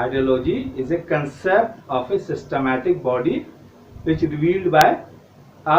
Ideology is a concept of a systematic body which revealed by a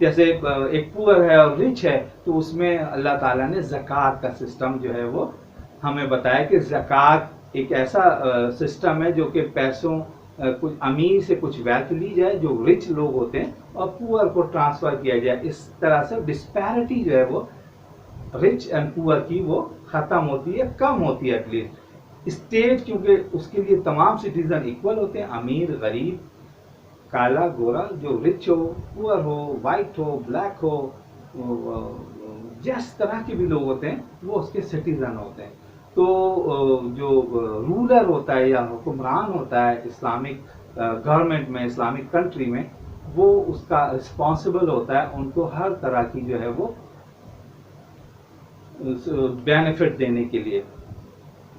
جیسے ایک پور ہے اور رچ ہے تو اس میں اللہ تعالیٰ نے زکوٰۃ کا سسٹم جو ہے وہ ہمیں بتایا کہ زکوٰۃ ایک ایسا سسٹم ہے جو کہ پیسوں کچھ امیر سے کچھ ویلتھ لی جائے جو رچ لوگ ہوتے ہیں اور پور کو ٹرانسفر کیا جائے. اس طرح سے ڈسپیرٹی جو ہے وہ رچ اینڈ پور کی وہ ختم ہوتی ہے, کم ہوتی ہے. ایٹ لیسٹ اسٹیٹ کیونکہ اس کے لیے تمام سٹیزن ایکول ہوتے ہیں, امیر غریب کالا گورا, جو رچ ہو پور ہو وائٹ ہو بلیک ہو جس طرح کے بھی لوگ ہوتے ہیں وہ اس کے سٹیزن ہوتے ہیں. تو جو رولر ہوتا ہے یا حکمران ہوتا ہے اسلامک گورنمنٹ میں اسلامک کنٹری میں وہ اس کا رسپانسبل ہوتا ہے ان کو ہر طرح کی جو ہے وہ بینیفٹ دینے کے لیے.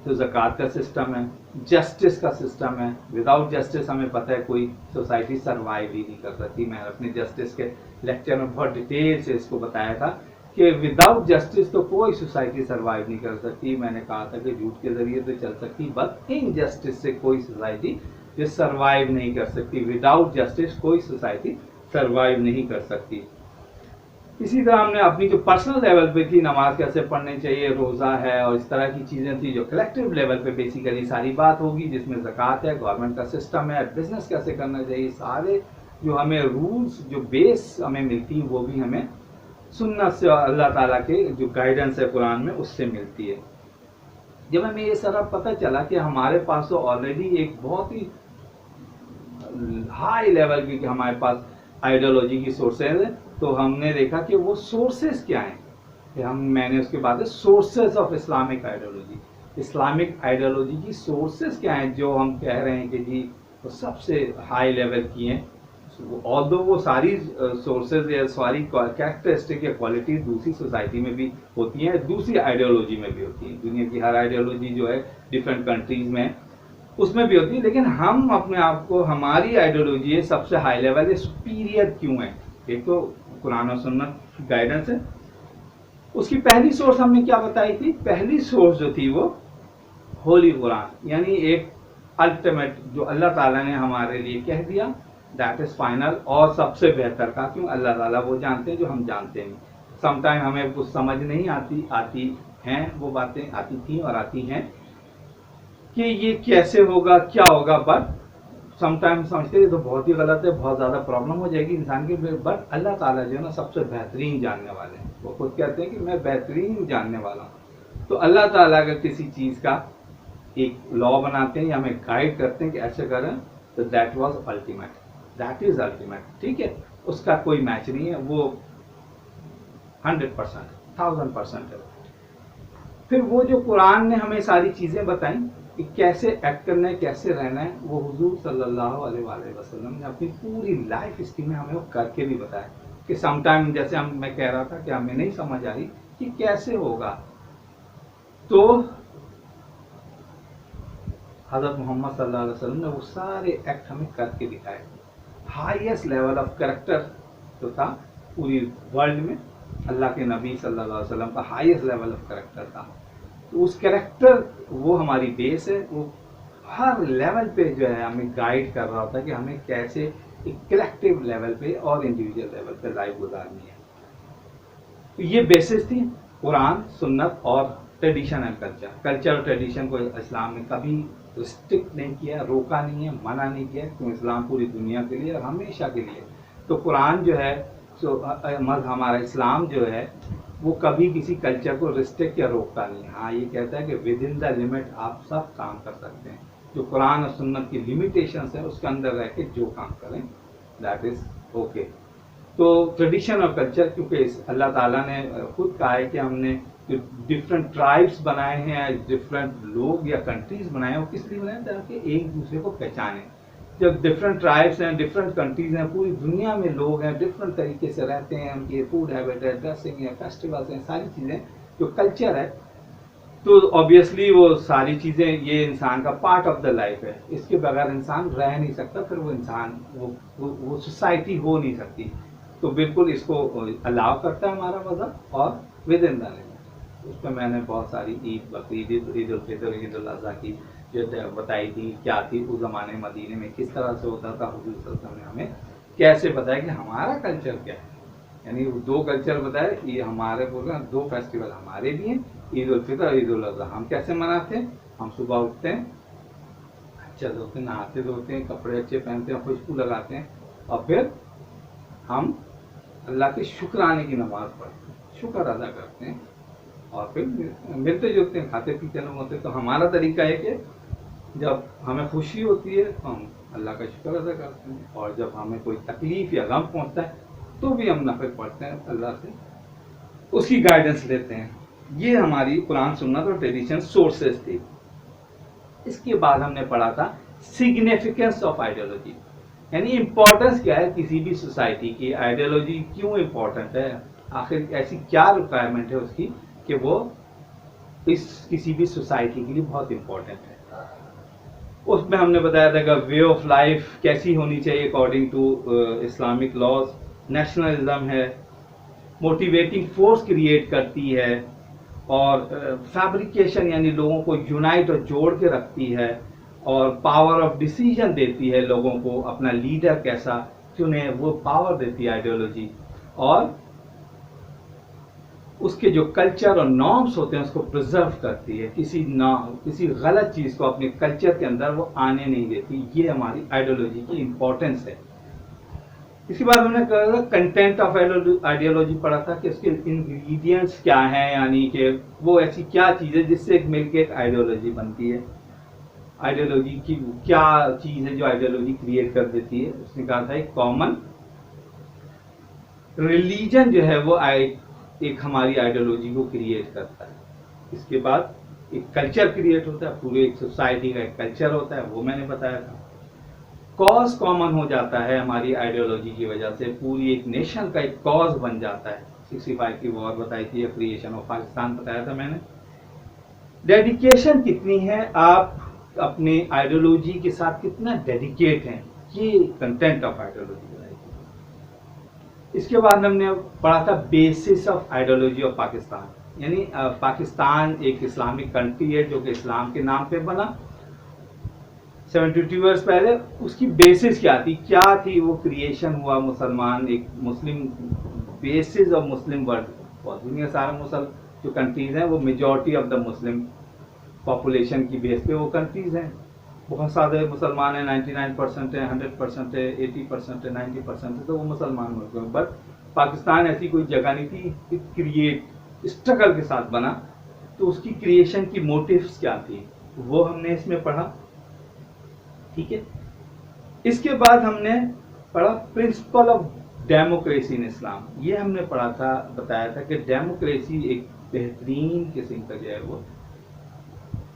تو زکوٰۃ کا سسٹم ہے, جسٹس کا سسٹم ہے. وداؤٹ جسٹس ہمیں پتہ ہے کوئی سوسائٹی سروائیو ہی نہیں کر سکتی. میں اپنے جسٹس کے لیکچر میں بہت ڈیٹیل سے اس کو بتایا تھا کہ وداؤٹ جسٹس تو کوئی سوسائٹی سروائیو نہیں کر سکتی. میں نے کہا تھا کہ جھوٹ کے ذریعے تو چل سکتی بٹ ان جسٹس سے کوئی سوسائٹی جو سروائیو نہیں کر سکتی. وداؤٹ جسٹس کوئی سوسائٹی سروائیو نہیں کر سکتی. اسی طرح ہم نے اپنی جو پرسنل لیول پہ تھی نماز کیسے پڑھنی چاہیے, روزہ ہے اور اس طرح کی چیزیں تھی. جو کلیکٹیو لیول پہ بیسیکلی ساری بات ہوگی جس میں زکوٰۃ ہے, گورنمنٹ کا سسٹم ہے, بزنس کیسے کرنا چاہیے, سارے جو ہمیں رولز جو بیس ہمیں ملتی ہیں وہ بھی ہمیں سنت سے اور اللہ تعالیٰ کے جو گائیڈنس ہے قرآن میں اس سے ملتی ہے. جب ہمیں یہ سارا پتہ چلا کہ ہمارے پاس تو آلریڈی ایک بہت ہی ہائی لیول کی ہمارے پاس آئیڈیالوجی کی سورسز ہیں, تو ہم نے دیکھا کہ وہ سورسز کیا ہیں. کہ میں نے اس کے بعد sources of Islamic ideology, Islamic ideology کی سورسز کیا ہیں جو ہم کہہ رہے ہیں کہ جی وہ سب سے ہائی لیول کی ہیں. آلدو وہ ساری سورسز یا ساری کیریکٹرسٹک یا کوالٹیز دوسری سوسائٹی میں بھی ہوتی ہیں, دوسری آئیڈیالوجی میں بھی ہوتی ہیں. دنیا کی ہر آئیڈیالوجی جو ہے ڈفرینٹ کنٹریز میں اس میں بھی ہوتی ہے, لیکن ہم اپنے آپ کو ہماری آئیڈیالوجی ہے سب سے ہائی لیول ہے, سپیریئر کیوں ہے. ایک تو قرآن و سنت کی گائیڈنس ہے. اس کی پہلی سورس ہم نے کیا بتائی تھی, پہلی سورس جو تھی وہ ہولی قرآن, یعنی ایک الٹیمیٹ جو اللہ تعالیٰ نے ہمارے لیے کہہ دیا دیٹ از فائنل اور سب سے بہتر کا. کیوں اللہ تعالیٰ وہ جانتے ہیں جو ہم جانتے نہیں. سم ٹائم ہمیں کچھ سمجھ نہیں آتی ہیں وہ باتیں, آتی تھیں اور آتی ہیں کہ یہ کیسے ہوگا کیا ہوگا, بٹ سم ٹائم سمجھتے ہیں تو بہت ہی غلط ہے, بہت زیادہ پرابلم ہو جائے گی انسان کی. بٹ اللہ تعالیٰ جو ہے نا سب سے بہترین جاننے والے ہیں. وہ خود کہتے ہیں کہ میں بہترین جاننے والا ہوں. تو اللہ تعالیٰ اگر کسی چیز کا ایک لا بناتے ہیں یا ہمیں گائیڈ کرتے ہیں کہ ایسے کریں تو that was ultimate, that is ultimate. ٹھیک ہے, اس کا کوئی میچ نہیں ہے, وہ 100% 1000% ہے. پھر وہ جو قرآن نے ہمیں ساری چیزیں بتائیں کہ کیسے ایکٹ کرنا ہے کیسے رہنا ہے, وہ حضور صلی اللہ علیہ وآلہ وسلم نے اپنی پوری لائف ہسٹری میں ہمیں وہ کر کے بھی بتایا. کہ سم ٹائم جیسے میں کہہ رہا تھا کہ ہمیں نہیں سمجھ آ رہی کہ کیسے ہوگا, تو حضرت محمد صلی اللہ علیہ وسلم نے وہ سارے ایکٹ ہمیں کر کے دکھائے. ہائیسٹ لیول آف کریکٹر جو تھا پوری ورلڈ میں, اللہ کے نبی صلی اللہ علیہ وسلم کا ہائیسٹ لیول آف کریکٹر تھا. تو اس کریکٹر وہ ہماری بیس ہے, وہ ہر لیول پہ جو ہے ہمیں گائیڈ کر رہا ہوتا ہے کہ ہمیں کیسے ایک کلیکٹیو لیول پہ اور انڈیویجول لیول پہ لائف گزارنی ہے. تو یہ بیسس تھی قرآن, سنت اور ٹریڈیشن اینڈ کلچر. کلچر اور ٹریڈیشن کو اسلام نے کبھی ریسٹرکٹ نہیں کیا, روکا نہیں ہے, منع نہیں کیا, کیوں اسلام پوری دنیا کے لیے اور ہمیشہ کے لیے. تو قرآن جو ہے ہمارا اسلام جو ہے وہ کبھی کسی کلچر کو ریسٹرکٹ یا روکتا نہیں. ہاں یہ کہتا ہے کہ ود ان دا لمٹ آپ سب کام کر سکتے ہیں. جو قرآن اور سنت کی لمیٹیشنس ہیں اس کے اندر رہ کے جو کام کریں دیٹ از اوکے. تو ٹریڈیشن اور کلچر کیونکہ اللہ تعالیٰ نے خود کہا ہے کہ ہم نے جو ڈفرینٹ ٹرائبس بنائے ہیں, ڈفرینٹ لوگ یا کنٹریز بنائے ہیں, وہ کس لیے بنائے ہیں تاکہ ایک دوسرے کو پہچانیں. جب ڈفرینٹ ٹرائبس ہیں, ڈفرینٹ کنٹریز ہیں, پوری دنیا میں لوگ ہیں, ڈفرینٹ طریقے سے رہتے ہیں, ان کی فوڈ ہیبٹ ہے, ڈریسنگ ہے, فیسٹیولس ہیں, ساری چیزیں جو کلچر ہے, تو آبویسلی وہ ساری چیزیں یہ انسان کا پارٹ آف دا لائف ہے. اس کے بغیر انسان رہ نہیں سکتا, پھر وہ انسان وہ سوسائٹی ہو نہیں سکتی. تو بالکل اس کو الاؤ کرتا ہے ہمارا مذہب اور ود ان دا لمٹ. اس پہ میں نے بہت ساری عید, بقرعید, عید الفطر, عید الاضحیٰ کی جو بتائی تھی کیا تھی اس زمانے مدینے میں کس طرح سے ہوتا تھا. حضور صلی اللہ علیہ وسلم نے ہمیں کیسے بتایا کہ ہمارا کلچر کیا ہے. یعنی دو کلچر بتائے. یہ ہمارے بول رہے ہیں دو فیسٹیول ہمارے بھی ہیں, عید الفطر اور عید الاضحیٰ. ہم کیسے مناتے ہیں؟ ہم صبح اٹھتے ہیں, اچھا دھوتے ہیں, نہاتے دھوتے ہیں, کپڑے اچھے پہنتے ہیں, خوشبو لگاتے ہیں, اور پھر ہم اللہ کے شکرانے کی نماز پڑھتے ہیں, شکر ادا کرتے ہیں, اور پھر ملتے جلتے ہیں, کھاتے پیتے لوگ ہوتے ہیں. تو ہمارا طریقہ ہے کہ جب ہمیں خوشی ہوتی ہے تو ہم اللہ کا شکر ادا کرتے ہیں, اور جب ہمیں کوئی تکلیف یا غم پہنچتا ہے تو بھی ہم نفل پڑھتے ہیں, اللہ سے اس کی گائیڈنس لیتے ہیں. یہ ہماری قرآن سنت اور ٹریڈیشن سورسز تھی. اس کے بعد ہم نے پڑھا تھا سگنیفیکینس آف آئیڈیالوجی, یعنی امپورٹنس کیا ہے کسی بھی سوسائٹی کی. آئیڈیالوجی کیوں امپورٹنٹ ہے, آخر ایسی کیا ریکوائرمنٹ ہے اس کی کہ وہ کسی بھی سوسائٹی کے لیے بہت امپورٹنٹ ہے. اس میں ہم نے بتایا تھا کہ وے آف لائف کیسی ہونی چاہیے according to Islamic laws. Nationalism ہے, موٹیویٹنگ فورس کریٹ کرتی ہے, اور فیبریکیشن یعنی لوگوں کو یونائٹ اور جوڑ کے رکھتی ہے, اور پاور آف ڈیسیجن دیتی ہے لوگوں کو, اپنا لیڈر کیسا چنے وہ پاور دیتی ہے آئیڈیالوجی, اور اس کے جو کلچر اور نارمس ہوتے ہیں اس کو پرزرو کرتی ہے, کسی غلط چیز کو اپنے کلچر کے اندر وہ آنے نہیں دیتی. یہ ہماری آئیڈیالوجی کی امپورٹنس ہے. اس کے بعد ہم نے کہا کنٹینٹ آف آئیڈیالوجی پڑھا تھا کہ اس کے انگریڈینٹس کیا ہیں, یعنی کہ وہ ایسی کیا چیز ہے جس سے مل کے ایک آئیڈیالوجی بنتی ہے. آئیڈیالوجی کی کیا چیز ہے جو آئیڈیالوجی کریٹ کر دیتی ہے. اس نے کہا تھا ایک کامن ریلیجن جو ہے وہ ایک ہماری آئیڈیالوجی کو کریٹ کرتا ہے. اس کے بعد ایک کلچر کریٹ ہوتا ہے, پورے ایک سوسائٹی کا ایک کلچر ہوتا ہے, وہ میں نے بتایا تھا. کاز کامن ہو جاتا ہے ہماری آئیڈیالوجی کی وجہ سے, پوری ایک نیشن کا ایک کاز بن جاتا ہے. 65 کی وار بتائی تھی, کریشن آف پاکستان بتایا تھا میں نے. ڈیڈیکیشن کتنی ہے, آپ اپنے آئیڈیالوجی کے ساتھ کتنا ڈیڈیکیٹ ہیں, یہ کنٹینٹ آف آئیڈیالوجی بتائی تھی. اس کے بعد ہم نے پڑھا تھا basis of ideology of Pakistan, یعنی پاکستان ایک اسلامک کنٹری ہے جو کہ اسلام کے نام پہ بنا 72 ایئرس پہلے. اس کی بیسس کیا تھی وہ کریشن ہوا مسلمان, ایک مسلم بیسس آف مسلم ورلڈ. بہت دنیا سارا مسلم جو کنٹریز ہیں وہ majority of the Muslim population کی بیس پہ وہ کنٹریز ہیں. بہت سارے مسلمان ہیں, 99% ہے, 100% ہے, 80% ہے, 90% ہے, تو وہ مسلمان ملک ہیں. بٹ پاکستان ایسی کوئی جگہ نہیں تھی, کریٹ اسٹرگل کے ساتھ بنا. تو اس کی کریشن کی موٹیوز کیا تھی وہ ہم نے اس میں پڑھا. ٹھیک ہے. اس کے بعد ہم نے پڑھا پرنسپل آف ڈیموکریسی ان اسلام. یہ ہم نے پڑھا تھا, بتایا تھا کہ ڈیموکریسی ایک بہترین قسم کا جو ہے وہ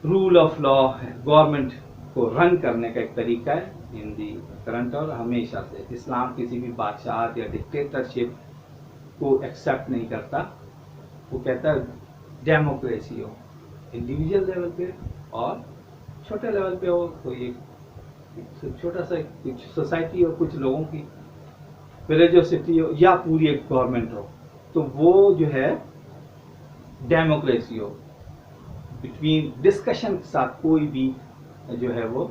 رول آف لا ہے, گورنمنٹ کو رن کرنے کا ایک طریقہ ہے ان دی کرنٹ. اور ہمیشہ سے اسلام کسی بھی بادشاہت یا ڈکٹیٹرشپ کو ایکسیپٹ نہیں کرتا. وہ کہتا ہے ڈیموکریسی ہو, انڈیویجول لیول پہ اور چھوٹے لیول پہ ہو, تو یہ چھوٹا سا سوسائٹی اور کچھ لوگوں کی ریلیجوسٹی ہو, یا پوری ایک گورنمنٹ ہو, تو وہ جو ہے ڈیموکریسی ہو. بٹوین ڈسکشن کے ساتھ کوئی بھی جو ہے وہ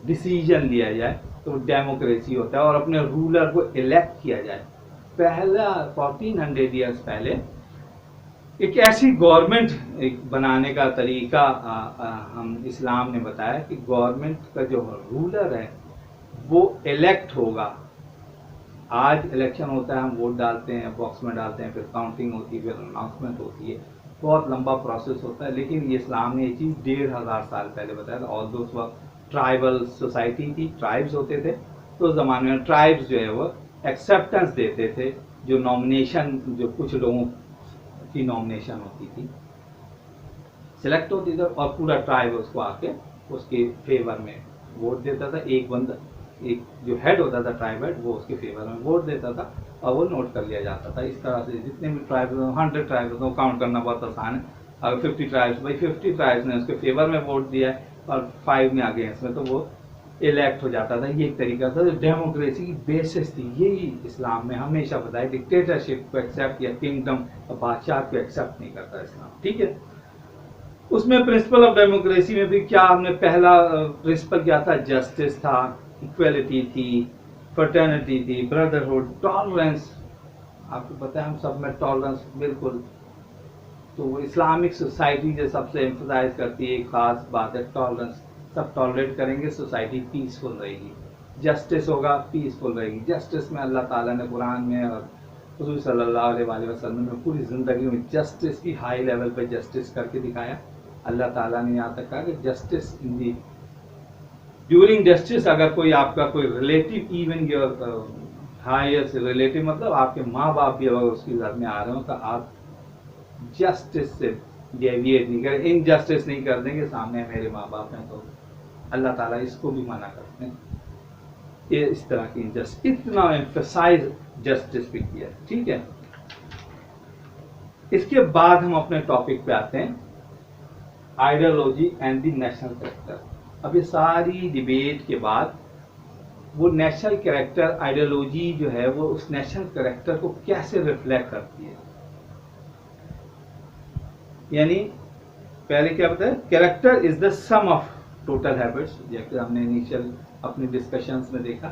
ڈیسیجن لیا جائے تو ڈیموکریسی ہوتا ہے, اور اپنے رولر کو الیکٹ کیا جائے. پہلا 1400 ایئرس پہلے ایک ایسی گورنمنٹ بنانے کا طریقہ ہم اسلام نے بتایا کہ گورنمنٹ کا جو رولر ہے وہ الیکٹ ہوگا. آج الیکشن ہوتا ہے, ہم ووٹ ڈالتے ہیں, باکس میں ڈالتے ہیں, پھر کاؤنٹنگ ہوتی ہے, پھر اناؤنسمنٹ ہوتی ہے, بہت لمبا پروسیس ہوتا ہے. لیکن یہ اسلام نے یہ چیز 1500 سال پہلے بتایا تھا. اور اس وقت ٹرائبل سوسائٹی تھی, ٹرائبز ہوتے تھے, تو اس زمانے میں ٹرائبز جو ہے وہ ایکسیپٹنس دیتے تھے. جو نامنیشن, جو کچھ لوگوں کی نامنیشن ہوتی تھی, سلیکٹ ہوتی تھی, اور پورا ٹرائب اس کو آ کے اس کے فیور میں ووٹ دیتا تھا. ایک بندہ, ایک جو ہیڈ ہوتا تھا ٹرائب ہیڈ, وہ اس کے فیور میں ووٹ دیتا تھا اور وہ نوٹ کر لیا جاتا تھا. اس طرح سے جتنے بھی ٹرائب 100 ٹرائب ہوتے ہیں, کاؤنٹ کرنا بہت آسان ہے. اگر 50 ٹرائبس, بھائی 50 ٹرائبس نے اس کے فیور میں ووٹ دیا ہے اور 5 میں آگے اس میں, تو وہ الیکٹ ہو جاتا تھا. یہ ایک طریقہ تھا. ڈیموکریسی کی بیسس تھی. یہی اسلام میں ہمیشہ بتایا, ڈکٹیٹرشپ کو ایکسیپٹ یا کنگڈم اور بادشاہ کو ایکسیپٹ نہیں کرتا اسلام. ٹھیک ہے. اس میں پرنسپل آف ڈیموکریسی میں بھی کیا ہم نے پہلا پرنسپل کیا تھا, جسٹس تھا, ایکویلٹی تھی, فرٹرنیٹی تھی, بردرہڈ, ٹالرنس. آپ کو پتہ ہے ہم سب میں ٹالرنس بالکل، تو وہ اسلامک سوسائٹی جو سب سے ایمفسائز کرتی ہے ایک خاص بات ہے ٹالرنس. سب ٹالریٹ کریں گے سوسائٹی پیسفل رہے گی. جسٹس ہوگا پیسفل رہے گی. جسٹس میں اللہ تعالیٰ نے قرآن میں اور حضور صلی اللہ علیہ وآلہ وسلم نے پوری زندگی میں جسٹس کی ہائی لیول پہ جسٹس کر کے دکھایا. اللہ تعالیٰ نے یہاں تک کہا کہ justice in the during justice اگر کوئی آپ کا کوئی relative even your highest relative مطلب آپ کے ماں باپ بھی اگر اس کی گھر میں آ رہے ہوں تو آپ جسٹس سے ڈیویٹ نہیں کریں، انجسٹس نہیں کر دیں گے سامنے میرے ماں باپ ہیں. تو اللہ تعالیٰ اس کو بھی منع کرتے ہیں. یہ اس طرح کی انجسٹس اتنا ایمفسائز جسٹس بھی کیا ہے. ٹھیک ہے، اس کے بعد ہم اپنے ٹاپک پہ آتے ہیں ideology and the national character. اب یہ ساری ڈبیٹ کے بعد وہ نیشنل کریکٹر آئیڈیالوجی جو ہے وہ اس نیشنل کریکٹر کو کیسے ریفلیکٹ کرتی ہے. یعنی پہلے کیا بتایا، character is the some of total habits, جیسے ہم نے انیشیل اپنی ڈسکشنز میں دیکھا.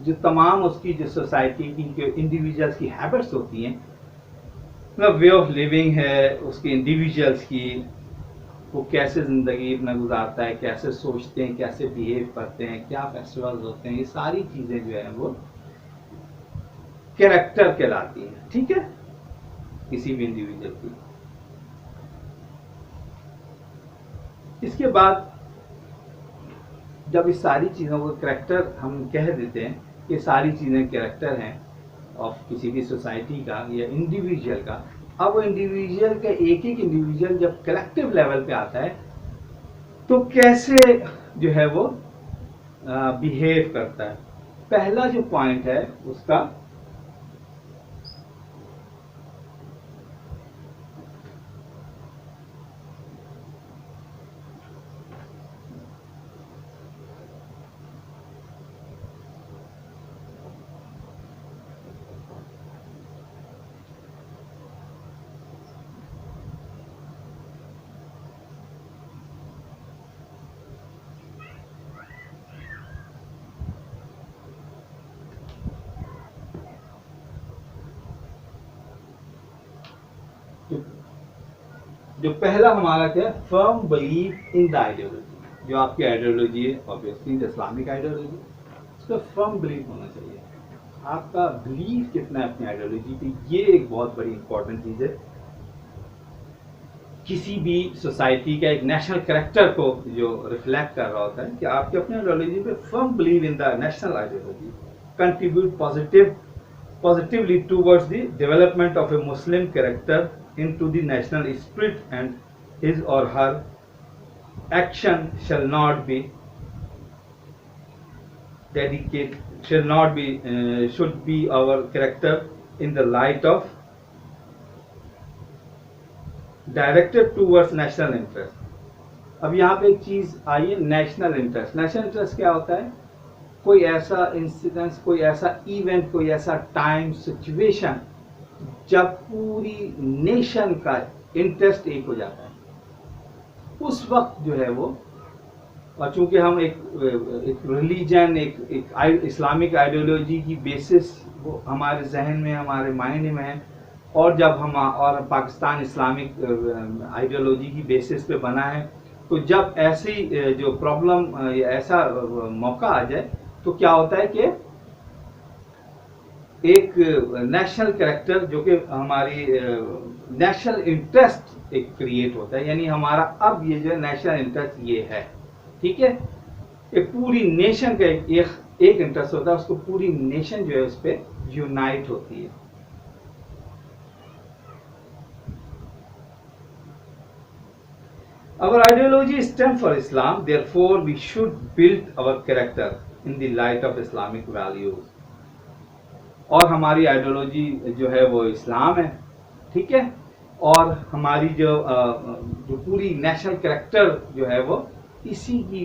جو تمام اس کی جو سوسائٹی کی جو انڈیویجولس کی ہیبٹس ہوتی ہیں، وے آف لیونگ ہے اس کے انڈیویجولس کی، وہ کیسے زندگی اپنا گزارتا ہے، کیسے سوچتے ہیں، کیسے بیہیو کرتے ہیں، کیا فیسٹیولز ہوتے ہیں، یہ ساری چیزیں جو ہیں وہ کریکٹر کہلاتی ہیں. ٹھیک ہے، کسی بھی انڈیویجول کی. اس کے بعد جب اس ساری چیزوں کو کریکٹر ہم کہہ دیتے ہیں، یہ ساری چیزیں کریکٹر ہیں آف کسی بھی سوسائٹی کا یا انڈیویجول کا. اب وہ انڈیویجول کا ایک ایک انڈیویجول جب کلیکٹیو لیول پہ آتا ہے تو کیسے جو ہے وہ بیہیو کرتا ہے. پہلا جو پوائنٹ ہے اس کا جو پہلا ہمارا کیا ہے، firm belief in the ideology. جو آپ کی آئیڈیالوجی ہے obviously اسلامک آئیڈیالوجی، اس کا فرم بلیف ہونا چاہیے. آپ کا بلیف کتنا ہے اپنی آئیڈیالوجی پہ، یہ ایک بہت بڑی امپورٹنٹ چیز ہے. کسی بھی سوسائٹی کا ایک نیشنل کریکٹر کو جو ریفلیکٹ کر رہا ہوتا ہے کہ آپ کے اپنے آئیڈیالوجی پہ firm believe in the national ideology contribute positively towards the development of a Muslim character into the national spirit, and his or her action shall not be dedicated, should be our character in the light of directed towards national interest. اب یہاں پہ ایک چیز آئی ہے national interest. National interest کیا ہوتا ہے؟ کوئی ایسا انسیڈنس، کوئی ایسا ایونٹ، کوئی ایسا ٹائم سچویشن جب پوری نیشن کا انٹرسٹ ایک ہو جاتا ہے، اس وقت جو ہے وہ، اور چونکہ ہم ایک ریلیجن، ایک اسلامک آئیڈیالوجی کی بیسس وہ ہمارے ذہن میں، ہمارے مائنڈ میں ہے، اور جب ہم اور پاکستان اسلامک آئیڈیالوجی کی بیسس پہ بنا ہے، تو جب ایسی جو پرابلم یا ایسا موقع آ جائے تو کیا ہوتا ہے کہ ایک نیشنل کریکٹر جو کہ ہماری نیشنل انٹرسٹ ایک کریٹ ہوتا ہے. یعنی ہمارا اب یہ جو نیشنل انٹرسٹ یہ ہے، ٹھیک ہے، ایک پوری نیشن کا ایک انٹرسٹ ہوتا ہے، اس کو پوری نیشن جو ہے اس پہ یونائٹ ہوتی ہے. Our ideology is stem for Islam, therefore we should build our character in the light of Islamic values. اور ہماری آئیڈیالوجی جو ہے وہ اسلام ہے، ٹھیک ہے، اور ہماری جو پوری نیشنل کریکٹر جو ہے وہ اسی کی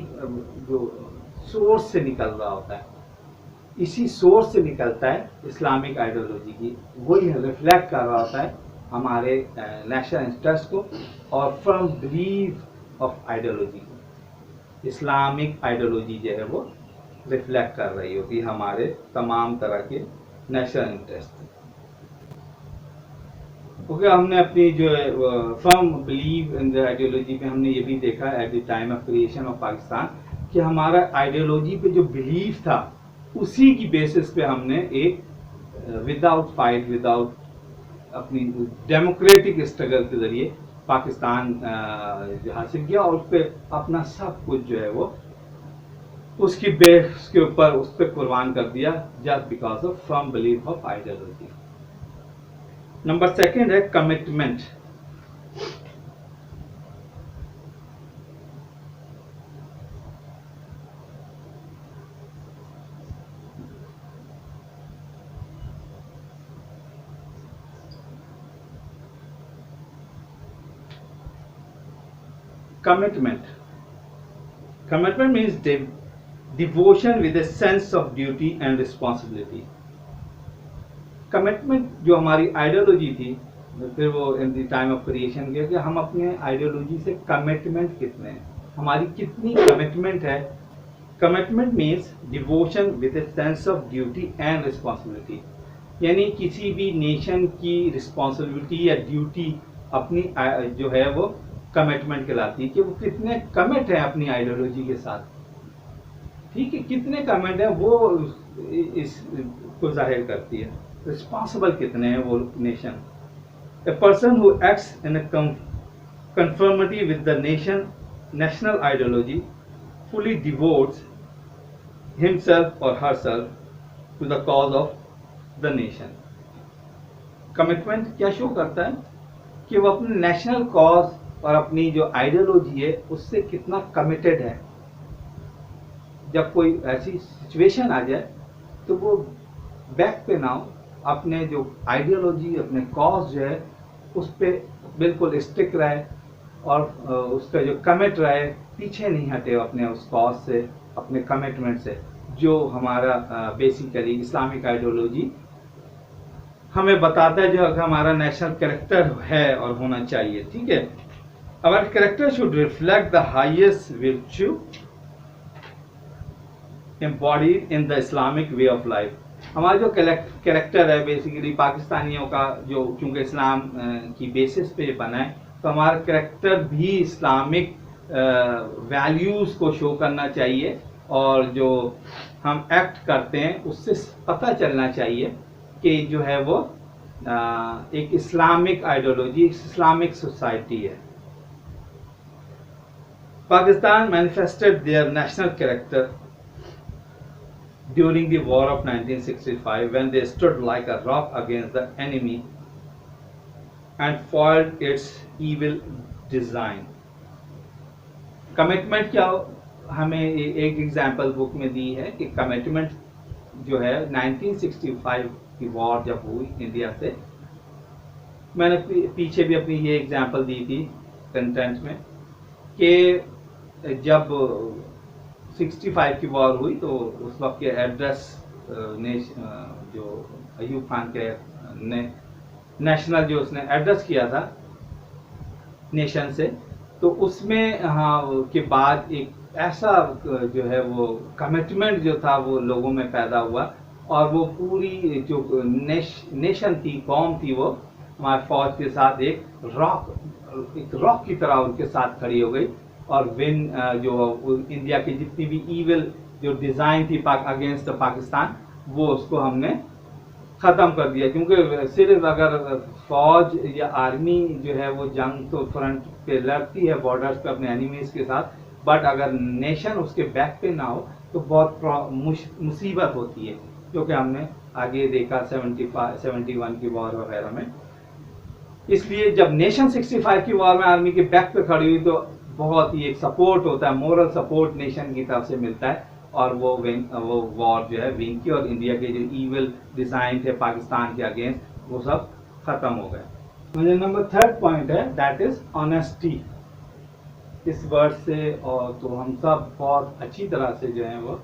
جو سورس سے نکل رہا ہوتا ہے، اسی سورس سے نکلتا ہے اسلامک آئیڈیالوجی کی، وہی ریفلیکٹ کر رہا ہوتا ہے ہمارے نیشنل انٹرسٹ کو اور فرم بلیف آف آئیڈیالوجی کو. اسلامک آئیڈیالوجی جو ہے وہ ریفلیکٹ کر رہی ہوتی ہے ہمارے تمام طرح کے نیشنل انٹرسٹ. اوکے، ہم نے اپنی جو ہے فرم بلیو ان دا آئیڈیالوجی پہ ہم نے یہ بھی دیکھا at the time of creation of Pakistan کہ ہمارا آئیڈیالوجی پہ جو بلیف تھا اسی کی بیسس پہ ہم نے ایک وداؤٹ فائٹ، وداؤٹ اپنی ڈیموکریٹک اسٹرگل کے ذریعے پاکستان جو حاصل کیا، اور اس پہ اپنا سب کچھ جو ہے وہ اس کی بیس کے اوپر اس پہ قربان کر دیا، just because of firm belief of ideology. Number second ہے commitment. Commitment means devotion with a sense of duty and responsibility. Commitment جو ہماری آئیڈیالوجی تھی، پھر وہ ان دی ٹائم آف کریشن کے کہ ہم اپنے آئیڈیالوجی سے کمٹمنٹ کتنے ہیں، ہماری کتنی کمٹمنٹ ہے. Commitment means devotion with a sense of duty and responsibility, یعنی کسی بھی نیشن کی رسپانسبلٹی یا ڈیوٹی اپنی جو ہے وہ کمٹمنٹ کہلاتی ہے، کہ وہ کتنے کمٹ ہیں اپنی آئیڈیالوجی کے ساتھ. ٹھیک ہے، کتنے کمٹ ہیں وہ اس کو ظاہر کرتی ہے. رسپانسبل کتنے ہیں وہ nation. A person who acts in conformity with the national ideology fully devotes himself or herself to the cause of the nation. Commitment کیا شو کرتا ہے کہ وہ اپنے نیشنل کاز اور اپنی جو آئیڈیالوجی ہے اس سے کتنا کمیٹڈ ہے. جب کوئی ایسی سچویشن آ جائے تو وہ بیک پہ نہ ہو، اپنے جو آئیڈیالوجی، اپنے کاز جو ہے اس پہ بالکل اسٹک رہے، اور اس کا جو کمٹ رہے، پیچھے نہیں ہٹے اپنے اس کاز سے، اپنے کمٹمنٹ سے، جو ہمارا بیسیکلی اسلامک آئیڈیالوجی ہمیں بتاتا ہے جو ہمارا نیشنل کریکٹر ہے اور ہونا چاہیے. ٹھیک ہے، our character should reflect the highest virtue embodied in the Islamic way of life. ہمارا جو کریکٹر ہے بیسیکلی پاکستانیوں کا، جو چونکہ اسلام کی بیسس پہ بنا ہے، تو ہمارا کریکٹر بھی اسلامک ویلیوز کو شو کرنا چاہیے، اور جو ہم ایکٹ کرتے ہیں اس سے پتہ چلنا چاہیے کہ جو ہے وہ ایک اسلامک آئیڈیالوجی، ایک اسلامک سوسائٹی ہے. Pakistan manifested their national character during the war of 1965 when they stood like a rock against the enemy and foiled its evil design. Commitment کیا ہمیں ایک ایگزامپل بک میں دی ہے کہ کمٹمنٹ جو ہے 1965 کی وار جب ہوئی انڈیا سے، میں نے پیچھے بھی اپنی یہ ایگزامپل دی تھی کنٹینٹ میں، کہ جب 65 کی وار ہوئی تو اس وقت کے ایڈریس جو ایوب خان کے نے نیشنل جو اس نے ایڈریس کیا تھا نیشن سے، تو اس میں کے بعد ایک ایسا جو ہے وہ کمٹمنٹ جو تھا وہ لوگوں میں پیدا ہوا، اور وہ پوری جو نیشن تھی، قوم تھی، وہ ہمارے فوج کے ساتھ ایک راک کی طرح ان کے ساتھ کھڑی ہو گئی، اور جو انڈیا کی جتنی بھی ایول جو ڈیزائن تھی اگینسٹ پاکستان، وہ اس کو ہم نے ختم کر دیا. کیونکہ صرف اگر فوج یا آرمی جو ہے وہ جنگ تو فرنٹ پہ لڑتی ہے بارڈرز پہ اپنے اینیمیز کے ساتھ، بٹ اگر نیشن اس کے بیک پہ نہ ہو تو بہت مصیبت ہوتی ہے، جو کہ ہم نے آگے دیکھا 71 کی وار وغیرہ میں. اس لیے جب نیشن 65 کی وار میں آرمی کے بیک پہ کھڑی ہوئی تو بہت ہی ایک سپورٹ ہوتا ہے، مورل سپورٹ نیشن کی طرف سے ملتا ہے، اور وہ وار جو ہے ون کی، اور انڈیا کے جو ایول ڈیزائن تھے پاکستان کے اگینسٹ وہ سب ختم ہو گئے. مجھے نمبر 3rd پوائنٹ ہے دیٹ از آنیسٹی. اس ورڈ سے اور تو ہم سب بہت اچھی طرح سے جو ہیں وہ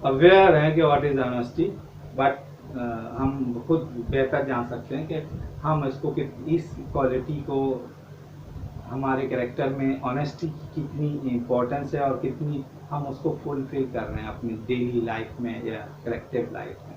اویئر ہیں کہ واٹ از آنیسٹی، بٹ ہم خود بہتر جان سکتے ہیں کہ ہم اس کو اس کوالٹی کو ہمارے کریکٹر میں آنیسٹی کی کتنی امپورٹنس ہے، اور کتنی ہم اس کو فلفل کر رہے ہیں اپنی ڈیلی لائف میں یا کریکٹیو لائف میں.